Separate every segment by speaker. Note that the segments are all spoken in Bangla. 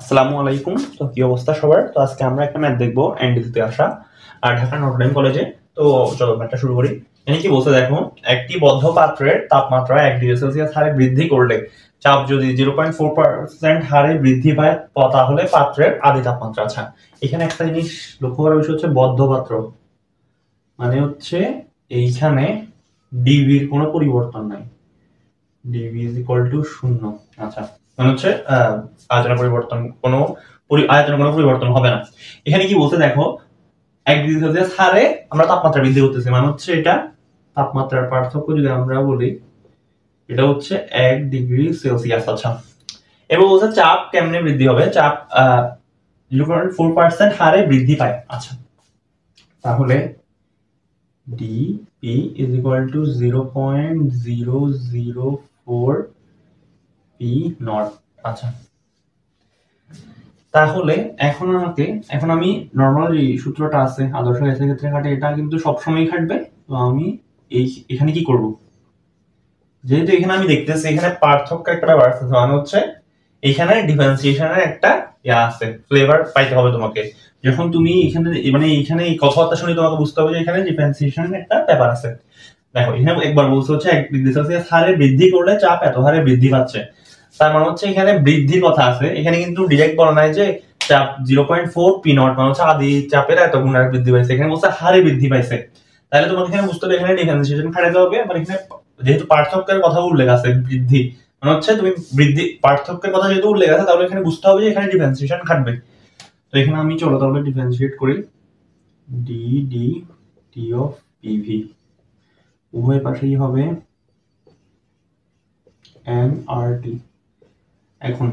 Speaker 1: আসসালামু আলাইকুম। তো কি অবস্থা সবার? তো আজকে আমরা একটা ম্যাথ দেখবো এনডিসিতে আসা আর ঢাকা নটর ডেম কলেজে। তো চলো ম্যাথটা শুরু করি। এখানে কি বলছে দেখো, একটি বদ্ধ পাত্রের তাপমাত্রা 1 ডিগ্রি সেলসিয়াস হারে বৃদ্ধি করলে চাপ যদি 0.4% হারে বৃদ্ধি পায় তাহলে পাত্রের আদি তাপমাত্রা। আচ্ছা, এখানে একটা জিনিস লক্ষ্য করার বিষয় হচ্ছে বদ্ধ পাত্র মানে হচ্ছে এইখানে ডিভির কোনো পরিবর্তন নাই, ডিভি ইজ ইকুয়াল টু 0। আচ্ছা, মানে হচ্ছে আয়তনের পরিবর্তন কোনো আয়তনের কোনো পরিবর্তন হবে না। এখানে কি বলতে দেখো, 1 ডিগ্রি সেলসিয়াস হারে আমরা তাপমাত্রা বৃদ্ধি করতেছি, মানে হচ্ছে এটা তাপমাত্রার পার্থক্য যদি আমরা বলি এটা হচ্ছে 1 ডিগ্রি সেলসিয়াস। আচ্ছা, এবার বলছে চাপ কেমনে বৃদ্ধি হবে, চাপ 0.4% হারে বৃদ্ধি পায়। আচ্ছা, তাহলে DP is equal two 0.004 P not. আচ্ছা, তাহলে এখন আমি নর্মাল যে সূত্রটা আছে আদর্শ গ্যাসের ক্ষেত্রে খাটে, এটা কিন্তু সবসময় খাটবে। তো আমি এখানে কি করব, যেহেতু এখানে আমি দেখতেছি এখানে পার্থক্য একটা ব্যাপার আছে, মানে হচ্ছে এখানে ডিফারেন্সিয়েশনের একটা আছে, ফ্লেভার পাইতে হবে তোমাকে। যখন তুমি এখানে মানে এইখানে এই কথাবার্তা শুনে তোমাকে বুঝতে হবে যে এখানে ডিফারেন্সিয়েশনের একটা ব্যাপার আছে। দেখো এখানে একবার বলছে হচ্ছে 1 ডিগ্রি সেলসিয়াস হারে বৃদ্ধি করলে চাপ এত হারে বৃদ্ধি পাচ্ছে, তার মানে হচ্ছে এখানে বৃদ্ধির কথা আছে। এখানে কিন্তু ডিরেক্ট বলা নাই যে চাপ 0.4 পি নট মানে হচ্ছে আদি চাপের এত গুণ বৃদ্ধি পাইছে, এখানে বলছে হারে বৃদ্ধি পাইছে। তাহলে তোমাকে এখানে বুঝতে হবে এখানে ডিফারেন্সিয়েশন খাটাতে হবে। আবার এখানে যেহেতু পার্থক্যের কথা উল্লেখ আছে বৃদ্ধি, মানে হচ্ছে তুমি বৃদ্ধি পার্থক্যের কথা যেহেতু উল্লেখ আছে তাহলে এখানে বুঝতে হবে যে এখানে ডিফারেন্সিয়েশন খাটবে। তো এখানে আমি চলো তাহলে ডিফারেন্সিয়েট করি, D D T of PV উভয় পাশেই হবে এন আর টি। এখন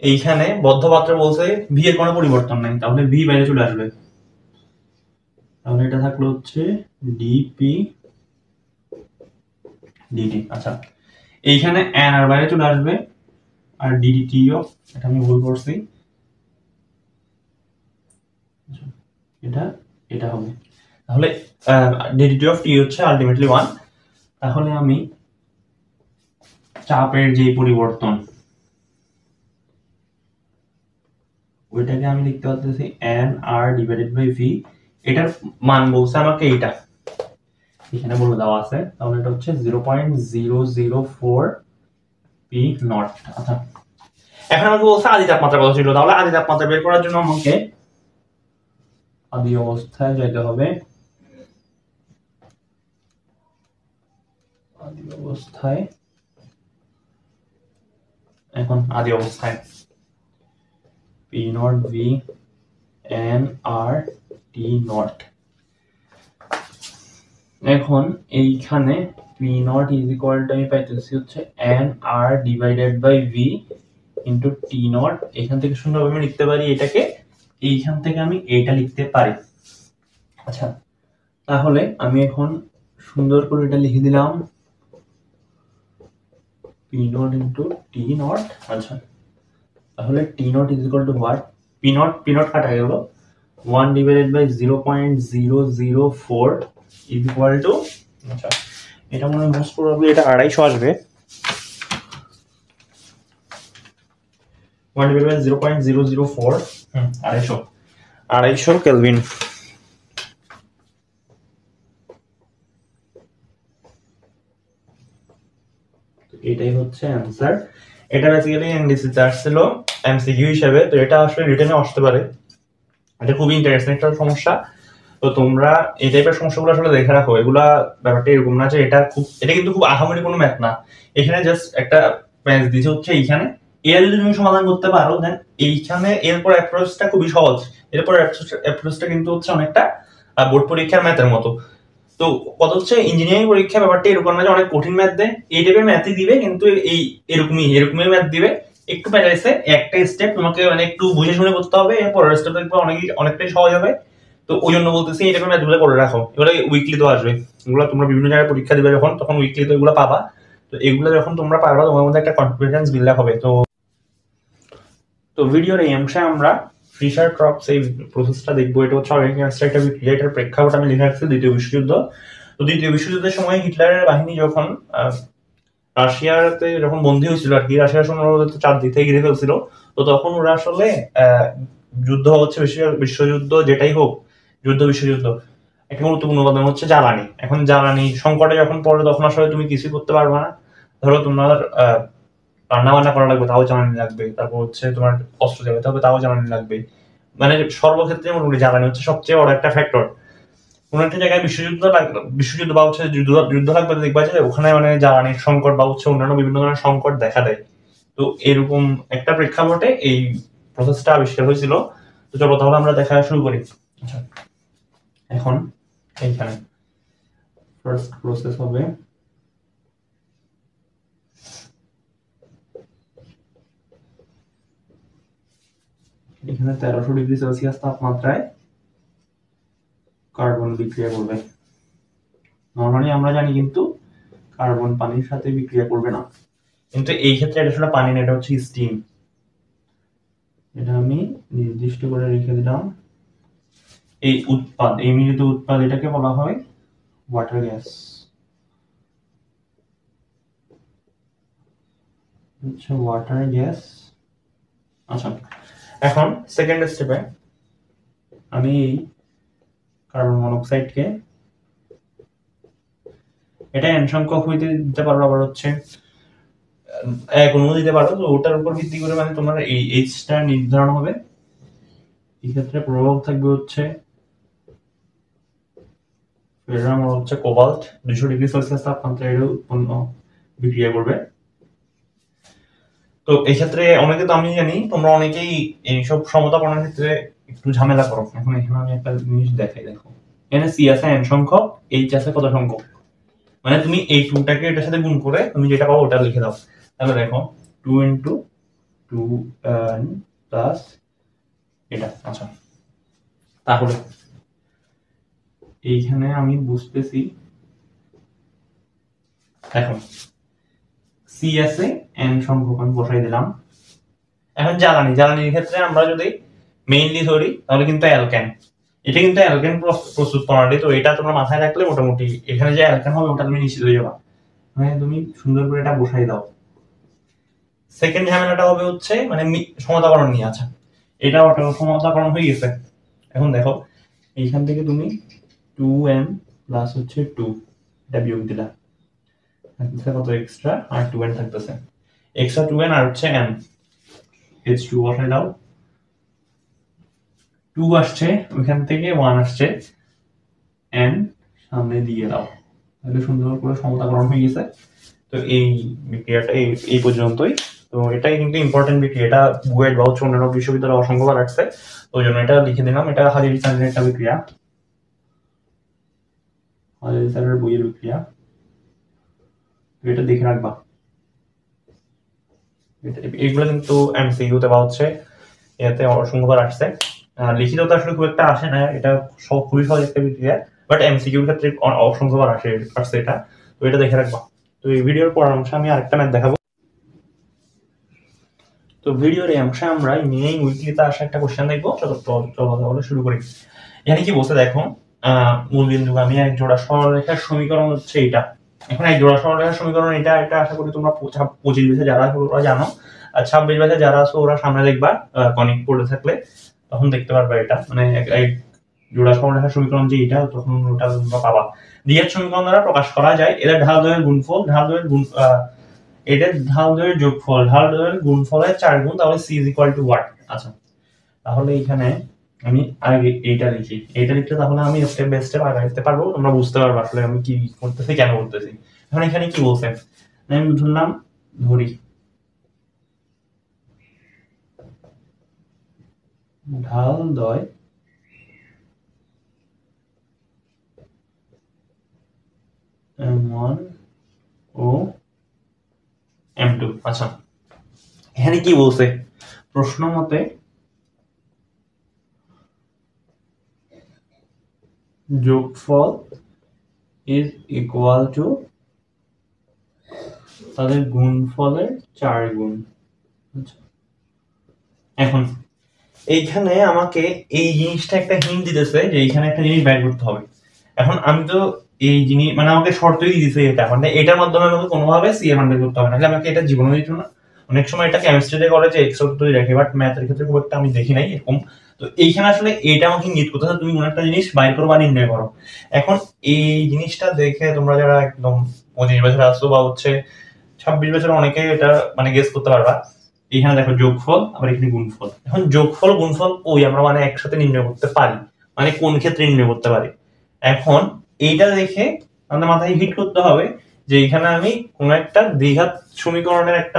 Speaker 1: এইখানে বদ্ধপাত্রে বলছে ভি এর কোনো পরিবর্তন নাই, তাহলে ভি বাইরে চলে আসবে। তাহলে এটা থাকলো হচ্ছে ডিপি ডিটি। আচ্ছা, এইখানে এন আর বাইরে চলে আসবে আর ডিডিটি অফ, এটা আমি ভুল করছি, এটা এটা হবে। তাহলে ডিডিটি অফ টি হচ্ছে আলটিমেটলি 1। তাহলে আমি চাপের যে পরিবর্তন ওইটাকে আমি লিখতে পারতেছি N R divided by V. এটার মান বলছে আমাকে এইটা এখানে বলে দেওয়া আছে, তাহলে এটা হচ্ছে 0.004 পি নট। আচ্ছা, এখন আমাকে বলছে আদি তাপমাত্রা কত ছিল, তাহলে আদি তাপমাত্রা বের করার জন্য আমাকে আদি অবস্থায় যেতে হবে। আদি অবস্থায়, এখন আদি অবস্থায় P naught V N R T naught. এখন এইখানে P naught is equal to আমি পাইতেছি হচ্ছে N R divided by V into T naught. এখান থেকে সুন্দরভাবে আমি লিখতে পারি এটাকে, এইখান থেকে আমি এটা লিখতে পারি। আচ্ছা, তাহলে আমি এখন সুন্দর করে এটা লিখে দিলাম P naught into T naught. আচ্ছা, তাহলে T naught is equal to what, P naught কাটা গেল 1 divided by 0.004 is equal to, আচ্ছা এটা মনে হয় মোস্ট প্রবাবলি এটা 250 আসবে, 1 ডিভাইডেড বাই 0.004 250 কেলভিন। এটাই হচ্ছে অ্যান্সার। এটা বেসিক্যালি এনডিসিতে আসছিল এমসিকিউ হিসেবে, তো এটা আসলে রিটেনে আসতে পারে। এটা খুবই ইন্টারেস্টিং একটা সমস্যা। তো তোমরা এই টাইপের সমস্যাগুলো আসলে দেখে রাখো, এগুলা ব্যাপারটা এরকম না যে এটা কিন্তু খুব আহামরি কোনো ম্যাথ না। এখানে জাস্ট একটা ম্যাথ দিতে হচ্ছে, এইখানে এর যদি তুমি সমাধান করতে পারো দেন এইখানে এরপর অ্যাপ্রোচটা খুবই সহজ। এরপর অ্যাপ্রোচটা কিন্তু হচ্ছে অনেকটা বোর্ড পরীক্ষার ম্যাথের মতো। তো কত হচ্ছে ইঞ্জিনিয়ারিং পরীক্ষা ব্যাপারটা এরকম না যে অনেক কঠিন ম্যাথ দেয়, এই টাইপের ম্যাথই দিবে, কিন্তু এই এরকমই ম্যাথ দিবে। একটু প্যারাইছে একটা স্টেপ তোমাকে মানে একটু বুঝে শুনে করতে হবে, এরপরের স্টেপ দেখবে অনেকটাই সহজ হবে। তো ওই জন্য বলতেছি এই টাইপের ম্যাথগুলো করে রাখো, এগুলো উইকলি তো আসবে। এগুলো তোমরা বিভিন্ন জায়গায় পরীক্ষা দিবে যখন, তখন উইকলি তো এগুলো পাবা। তো এগুলো যখন তোমরা পারবা তোমার মধ্যে একটা কনফিডেন্স বিল্ড আপ হবে। তো ভিডিওর এই অংশে আমরা ফিশার ট্রপস এই প্রসেসটা দেখবো। এটা হচ্ছে অর্গানিক কেমিস্ট্রি একটা বিক্রিয়া, এটার প্রেক্ষাপট আমি লিখে রাখছি দ্বিতীয় বিশ্বযুদ্ধ। তো দ্বিতীয় বিশ্বযুদ্ধের সময় হিটলারের বাহিনী যখন রাশিয়াতে যখন বন্দী হয়েছিল আর কি, রাশিয়ার সম্ভবত চারদিক থেকে ঘিরে ফেলছিল, তো তখন ওরা আসলে যুদ্ধ হচ্ছে, বিশ্বযুদ্ধ যেটাই হোক, যুদ্ধ বিশ্বযুদ্ধ, একটা গুরুত্বপূর্ণ উপাদান হচ্ছে জ্বালানি। এখন জ্বালানি সংকটে যখন পড়ে তখন আসলে তুমি কিছুই করতে পারবে না। ধরো তোমার রান্না বান্না করা লাগবে, তাও জ্বালানি লাগবে। তারপর হচ্ছে তোমার অস্ত্র চালাতে হবে, তাও জ্বালানি লাগবে। মানে সর্বক্ষেত্রে মোটামুটি জ্বালানি হচ্ছে সবচেয়ে বড় একটা ফ্যাক্টর। কোন একটা জায়গায় বিশ্বযুদ্ধ বা হচ্ছে যুদ্ধ লাগবে, দেখবা যে ওখানে মানে জ্বালানির সংকট বা হচ্ছে অন্যান্য বিভিন্ন ধরনের সংকট দেখা দেয়। তো এরকম একটা প্রেক্ষাপটে এই প্রসেসটা আবিষ্কার হয়েছিল। তো চলো তাহলে আমরা দেখা শুরু করি। আচ্ছা, এখন এইখানে ফার্স্ট প্রসেস হবে এখানে 1300 ডিগ্রি সেলসিয়াস তাপমাত্রায় কার্বন বিক্রিয়া করবে। নর্মালি আমরা জানি কিন্তু কার্বন পানির সাথে বিক্রিয়া করবে না, কিন্তু এই ক্ষেত্রে এটা আসলে পানি না, এটা হচ্ছে স্টিম। এটা আমি নির্দিষ্ট করে রেখে দিলাম। এই উৎপাদ, এই মিলিত উৎপাদ, এটাকে বলা হয় ওয়াটার গ্যাস। আচ্ছা, ওয়াটার গ্যাস। আচ্ছা, এখন সেকেন্ড স্টেপে আমি এই কার্বন মনোক্সাইডকে, এটা এন সংখ্যক হইতে দিতে পারো, আবার হচ্ছে এক অনু দিতে পারো। তো ওটার উপর ভিত্তি করে মানে তোমার এই এইচটা নির্ধারণ হবে। এই ক্ষেত্রে প্রভাব থাকবে হচ্ছে ফেরাম আর হচ্ছে কোবাল্ট 200 ডিগ্রি সেলসিয়াস তাপমাত্রায় এটা উৎপন্ন বিক্রিয়া করবে। তো এই ক্ষেত্রে অনেকে, তো আমি জানি তোমরা অনেকেই এইসব সমতা পড়ানোর ক্ষেত্রে একটু ঝামেলা করো। এখন এখানে আমি একটা জিনিস দেখাই, দেখো এখানে সি আছে এন সংখ্যক, এইচ আছে কত সংখ্যক, মানে তুমি এই টুটাকে এটার সাথে গুণ করে তুমি যেটা পাবো ওটা লিখে দাও। তাহলে দেখো 2 ইন্টু 2 প্লাস এটা। আচ্ছা, তাহলে এইখানে আমি বুঝতেছি, এখন সি আছে এন সংখ্যক আমি বসাই দিলাম। এখন জ্বালানির ক্ষেত্রে আমরা যদি মেইনলি ধরি তাহলে কিন্তু অ্যালকেন, এটা কিন্তু অ্যালকেন প্রস্তুত প্রণালী। তো এটা তোমরা মাথায় রাখলে মোটামুটি এখানে যে অ্যালকেন হবে ওটা তুমি নিশ্চিত হয়ে যাবা। মানে তুমি সুন্দর করে এটা বসাই দাও। সেকেন্ড ঝামেলাটা হবে হচ্ছে মানে সমতাকরণ নিয়ে। আচ্ছা, এটা অটো সমতাকরণ হয়ে গেছে। এখন দেখো এইখান থেকে তুমি 2m প্লাস হচ্ছে 2, এটা বিয়োগ দিলা, থাকতেছে কত এক্সট্রা, আর 2n থাকতেছে, এক্সট্রা 2n আর হচ্ছে n, h2 বসাই দাও। 2 আসছে, ওইখান থেকে 1 আসছে, n সামনে দিয়ে দাও। তাহলে সুন্দর করে সমতাকরণ হয়ে গেছে। তো এই বিক্রিয়াটা এই পর্যন্তই। তো এটাই কিন্তু ইম্পর্টেন্ট বিক্রিয়া, এটা বুয়েট বা হচ্ছে অন্যান্য বিশ্ববিদ্যালয়ে অসংখ্যবার আসছে, ওই জন্য এটা লিখে দিলাম। এটা হাজির স্যারের একটা বিক্রিয়া, হাজির স্যারের বইয়ের বিক্রিয়া, এটা দেখে রাখবা। এগুলো কিন্তু এমসিকিউতে বা হচ্ছে এতে অসংখ্যবার আসছে। লিখিততে আসলে খুব একটা আসে না, এটা খুবই সহজ একটা বিক্রিয়া, বাট এমসিকিউর ক্ষেত্রে অসংখ্যবার আসছে এটা। তো এটা দেখে রাখবা। তো এই ভিডিওর পরের অংশে আমি আরেকটা ম্যাথ দেখাবো। তো ভিডিওর এই অংশে আমরা ইঞ্জিনিয়ারিং উইকলিতে আসা একটা কোশ্চেন দেখবো। চলো তাহলে শুরু করি। এখানে কি বলছে দেখো, মূল বিন্দুগামী এক জোড়া সরলরেখার সমীকরণ হচ্ছে এটা। এখন এক জোড়া সরলরেখার সমীকরণ এটা আশা করি তোমরা 25 ব্যাচে যারা আছে ওরা জানো, আর 26 ব্যাচে যারা আছে ওরা সামনে দেখবা কনিক পড়ে থাকলে তখন দেখতে পারবা। এটা মানে এক জোড়া সরলরেখার সমীকরণ যে এটা, তখন ওটা তোমরা পাবা। দ্বিঘাত সমীকরণ দ্বারা প্রকাশ করা যায় এদের ঢাল দ্বয়ের গুণফল, এটার ঢাল দ্বয়ের যোগফল, ঢাল দ্বয়ের গুণফলের 4 গুণ, তাহলে c is equal to what? আচ্ছা, তাহলে এখানে আমি আগে এইটা লিখি। এইটা লিখলে তাহলে আমি স্টেপ বাই স্টেপ আগাইতে পারবো, তোমরা বুঝতে পারবে আসলে আমি কি করতেছি, কেন করতেছি। এখন এখানে কি বলছে, আমি ধরলাম, ধরি ঢাল দ্বয় m1 ও m2। আচ্ছা, এখানে কি বলছে, প্রশ্ন মতে যোগফল ইজ ইকুয়াল টু তাদের গুণফলের 4 গুণ। এখন এইখানে আমাকে এই জিনিসটা একটা হিন্ট দিতেছে যে এইখানে একটা জিনিস বের করতে হবে। এখন আমি তো এই জিনিস মানে আমাকে শর্তই দিতেছে এটা, মানে এটার মাধ্যমে আমাকে কোনোভাবে সি এর মান বের করতে হবে, নাহলে আমাকে এটা জীবনে দিত না। অনেক সময় এটা কেমিস্ট্রিতে করে যে এক্স অর্থ দুই রেখে, বাট ম্যাথের ক্ষেত্রে খুব একটা আমি দেখি নাই এরকম। তো এইখানে আসলে এটা আমাকে ইঙ্গিত করতেছে তুমি কোনো একটা জিনিস বাইর করো বা নির্ণয় করো। এখন এই জিনিসটা দেখে তোমরা যারা একদম 25 বছর আসছো বা হচ্ছে 26 বছর, অনেকে এটা মানে গেস করতে পারবা। এখানে দেখো যোগফল, আবার এখানে গুণফল। এখন যোগফল গুণফল ওই আমরা মানে একসাথে নির্ণয় করতে পারি, মানে কোন ক্ষেত্রে নির্ণয় করতে পারি। এখন এইটা দেখে আমাদের মাথায় হিট করতে হবে যে এখানে আমি কোন একটা দ্বিঘাত সমীকরণের একটা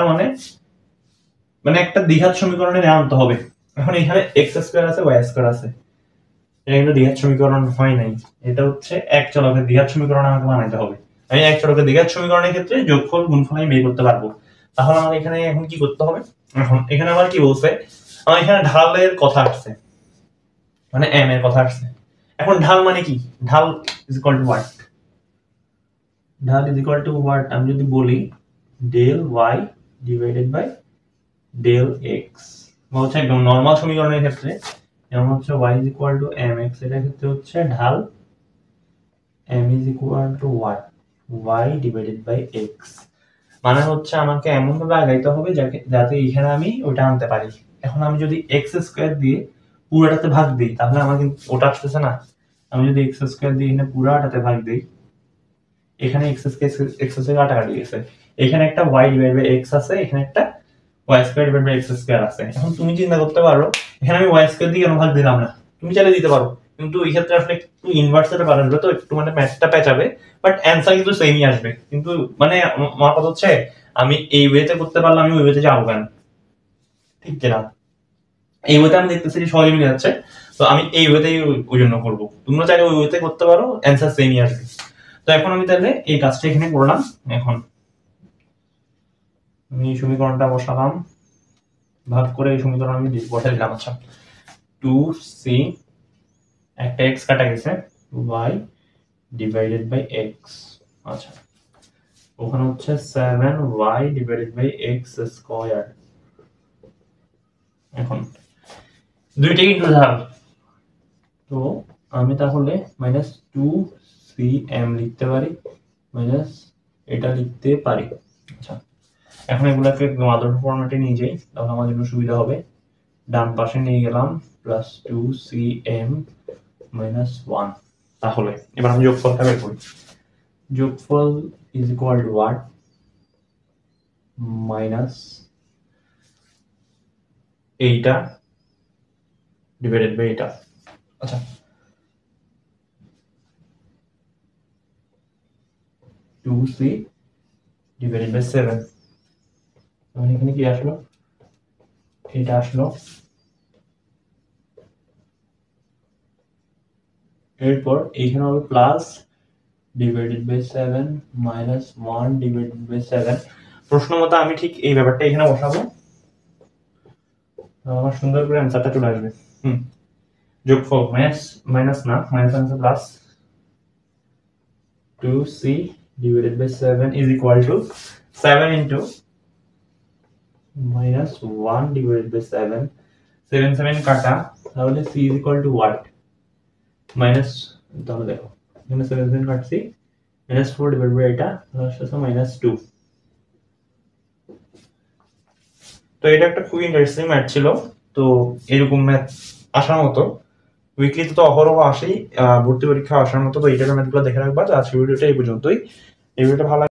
Speaker 1: মানে একটা দ্বিঘাত সমীকরণে আনতে হবে। এখন এখানে এক্স স্কোয়ার আছে, ওয়াই স্কোয়ার আছে, এটা কিন্তু দ্বিঘাত সমীকরণ হয় নাই, এটা হচ্ছে এক চলকের দ্বিঘাত সমীকরণ আমাকে বানাইতে হবে। আমি এক চলকের দ্বিঘাত সমীকরণের ক্ষেত্রে যোগফল গুণফল আমি বের করতে পারবো। তাহলে আমার এখানে এখন কি করতে হবে? এখন এখানে আবার কি বলছে, আমার এখানে ঢালের কথা আসছে, মানে এম এর কথা আসছে। এখন ঢাল মানে কি? ঢাল ইজ ইকুয়াল টু হোয়াট? ঢাল ইজ ইকুয়াল টু হোয়াট আমি যদি বলি del Y divided by del X, বা হচ্ছে একদম নরমাল সমীকরণের ক্ষেত্রে যেমন হচ্ছে y is equal to mx, এটার ক্ষেত্রে হচ্ছে ঢাল m is equal to what? y divided by x। মানে হচ্ছে আমাকে এমন ভাবে আগাইতে হবে যাতে এখানে আমি ওটা আনতে পারি। এখন আমি যদি x স্কয়ার দিয়ে পুরোটাতে ভাগ দিই তাহলে আমার কিন্তু ওটা আসতেছে না। আমি যদি x স্কয়ার দিয়ে এখানে পুরোটাতে ভাগ দিই, এখানে x স্কয়ার কাটাকাটি গেছে, এখানে একটা y divided by x আছে, এখানে একটা y square divide by x square আছে। এখন তুমি চিন্তা করতে পারো এখানে আমি y স্কয়ার দিয়ে কেন ভাগ দিলাম না? তুমি চাইলে দিতে পারো, কিন্তু এই ক্ষেত্রে আসলে একটু ইনভার্সের পালন হবে, তো একটু মানে ম্যাথটা পেঁচাবে, বাট অ্যানসার কিন্তু সেমই আসবে। কিন্তু মানে আমার কথা হচ্ছে আমি এই ওয়েতে করতে পারলাম, আমি ওই ওয়েতে যাবো কেন? ঠিক কিনা? এই ওয়েতে আমি দেখতেছি যে সহজে মিলে যাচ্ছে, তো আমি এই ওয়েতেই ওই জন্য করবো। তোমরা চাইলে ওই ওয়েতে করতে পারো, অ্যানসার সেমই আসবে। তো এখন আমি তাহলে এই কাজটা এখানে করলাম। এখন আমি সমীকরণটা বসালাম, ভাগ করে এই সমীকরণ আমি বসাই দিলাম। আচ্ছা, 2c একটা x কাটা গেছে, y ডিভাইডেড বাই x। আচ্ছা, ওখানে হচ্ছে 7y divided by x square. এখন দুইটাই ইনটু ঢাল, তো আমি তাহলে -2cm লিখতে পারি, মাইনাস এটা লিখতে পারি। আচ্ছা, এখন এগুলাকে একদম আদর্শ ফরম্যাটে নিয়ে যাই, তাহলে আমার জন্য সুবিধা হবে। ডান পাশে নিয়ে গেলাম +2cm -1। তাহলে এবার আমি যোগফলটা বের করি। যোগফল is equal to what? Minus এইটা ডিভাইডেড বাই এটা। আচ্ছা, টু সি ডিভাইডেড বাই 7, মানে এখানে কি আসলো? এটা আসলো, এরপর এইখানে হবে plus divided by 7 minus 1 divided by 7। প্রশ্ন মতো আমি ঠিক এই ব্যাপারটা এখানে বসাবো, আমার সুন্দর করে অ্যান্সারটা চলে আসবে। যোগফল মাইনাস না, minus answer plus 2c divided by 7 is equal to 7 into minus 1 divided by 7, 7 কাটা, তাহলে c is equal to what? Minus, তাহলে দেখো এখানে 7 কাটছি, -4 divided by এটা আসছে -2। তো এটা একটা খুবই ইন্টারেস্টিং ম্যাথ ছিল। তো এরকম ম্যাথ আসার মতো উইকলি তো অহরহ আসেই, ভর্তি পরীক্ষা আসার মতো, তো এই টাইপের ম্যাথগুলো দেখে রাখবা। তো আজকে ভিডিওটা এই পর্যন্তই। এই ভিডিওটা ভালো